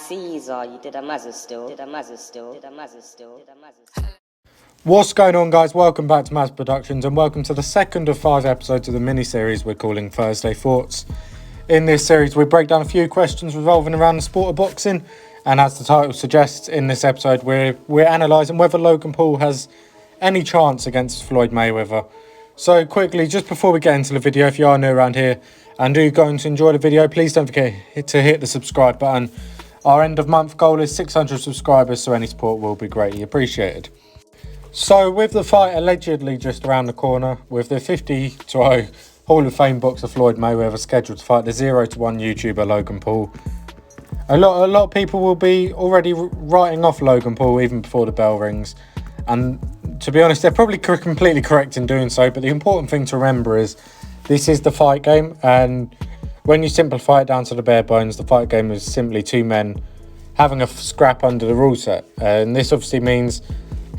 Caesar, you did a Mazza still, did a Mazza still, did a Mazza still, did a Mazza still. What's going on, guys? Welcome back to MazzaProductions and welcome to the second of 5 episodes of the mini-series we're calling Thursday Thoughts. In this series, we break down a few questions revolving around the sport of boxing, and as the title suggests, in this episode we're analysing whether Logan Paul has any chance against Floyd Mayweather. So quickly, just before we get into the video, if you are new around here and are going to enjoy the video, please don't forget to hit the subscribe button. Our end of month goal is 600 subscribers, so any support will be greatly appreciated. So with the fight allegedly just around the corner, with the 50-0 Hall of Fame boxer Floyd Mayweather scheduled to fight the 0-1 YouTuber Logan Paul, a lot of people will be already writing off Logan Paul even before the bell rings. And to be honest, they're probably completely correct in doing so, but the important thing to remember is this is the fight game, and when you simplify it down to the bare bones, the fight game is simply two men having a scrap under the rule set. And this obviously means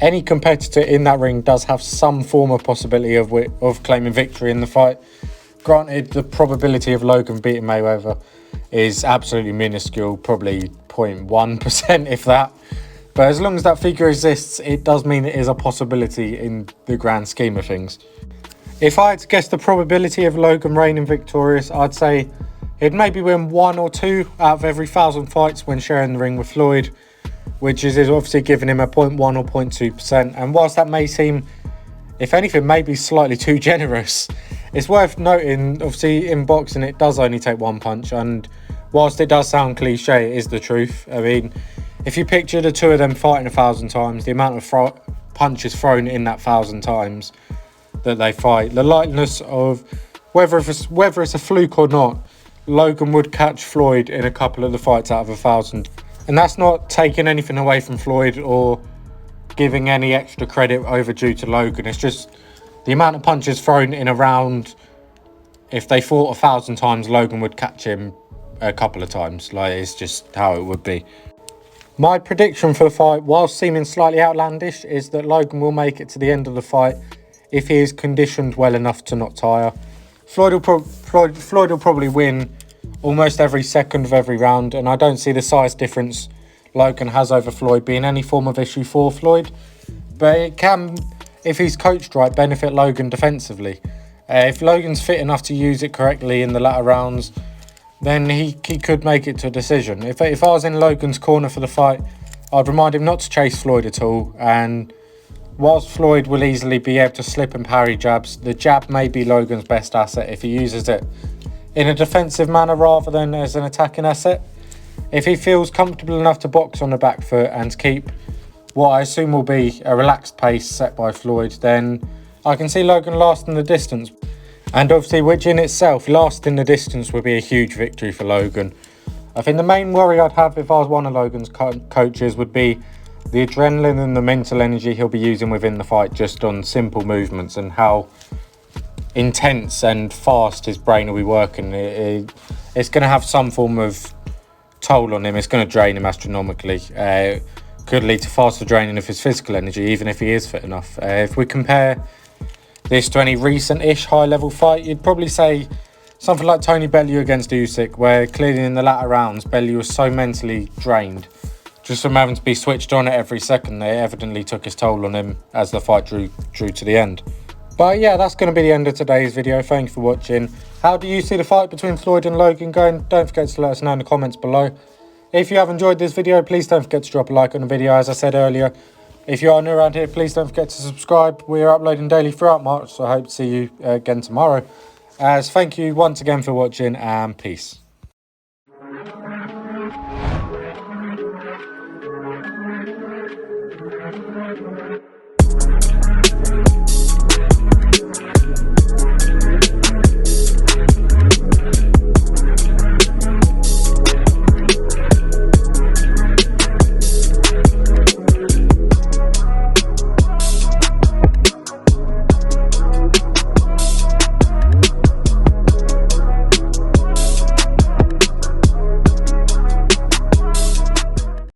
any competitor in that ring does have some form of possibility of claiming victory in the fight. Granted, the probability of Logan beating Mayweather is absolutely minuscule, probably 0.1% if that. But as long as that figure exists, it does mean it is a possibility in the grand scheme of things. If I had to guess the probability of Logan reigning victorious, I'd say he'd maybe win 1 or 2 out of every 1,000 fights when sharing the ring with Floyd, which is obviously giving him a 0.1 or 0.2%. And whilst that may seem, if anything, maybe slightly too generous, it's worth noting, obviously in boxing it does only take one punch, and whilst it does sound cliche, it is the truth. I mean, if you picture the two of them fighting 1,000 times, the amount of punches thrown in that 1,000 times that they fight, the likeliness of whether it's a fluke or not, Logan would catch Floyd in a couple of the fights out of 1,000. And that's not taking anything away from Floyd or giving any extra credit overdue to Logan. It's just the amount of punches thrown in a round. If they fought 1,000 times, Logan would catch him a couple of times. Like, it's just how it would be. My prediction for the fight, whilst seeming slightly outlandish, is that Logan will make it to the end of the fight if he is conditioned well enough to not tire. Floyd will probably win almost every second of every round, and I don't see the size difference Logan has over Floyd being any form of issue for Floyd. But it can, if he's coached right, benefit Logan defensively. If Logan's fit enough to use it correctly in the latter rounds, then he could make it to a decision. If I was in Logan's corner for the fight, I'd remind him not to chase Floyd at all. And whilst Floyd will easily be able to slip and parry jabs, the jab may be Logan's best asset if he uses it in a defensive manner rather than as an attacking asset. If he feels comfortable enough to box on the back foot and keep what I assume will be a relaxed pace set by Floyd, then I can see Logan lasting the distance. And obviously, which in itself, lasting the distance would be a huge victory for Logan. I think the main worry I'd have if I was one of Logan's coaches would be the adrenaline and the mental energy he'll be using within the fight just on simple movements, and how intense and fast his brain will be working. It's going to have some form of toll on him. It's going to drain him astronomically. Could lead to faster draining of his physical energy, even if he is fit enough. If we compare this to any recent-ish high-level fight, you'd probably say something like Tony Bellew against Usyk, where clearly in the latter rounds, Bellew was so mentally drained just from having to be switched on at every second, that it evidently took its toll on him as the fight drew to the end. But yeah, that's going to be the end of today's video. Thank you for watching. How do you see the fight between Floyd and Logan going? Don't forget to let us know in the comments below. If you have enjoyed this video, please don't forget to drop a like on the video, as I said earlier. If you are new around here, please don't forget to subscribe. We are uploading daily throughout March, so I hope to see you again tomorrow. Thank you once again for watching, and peace.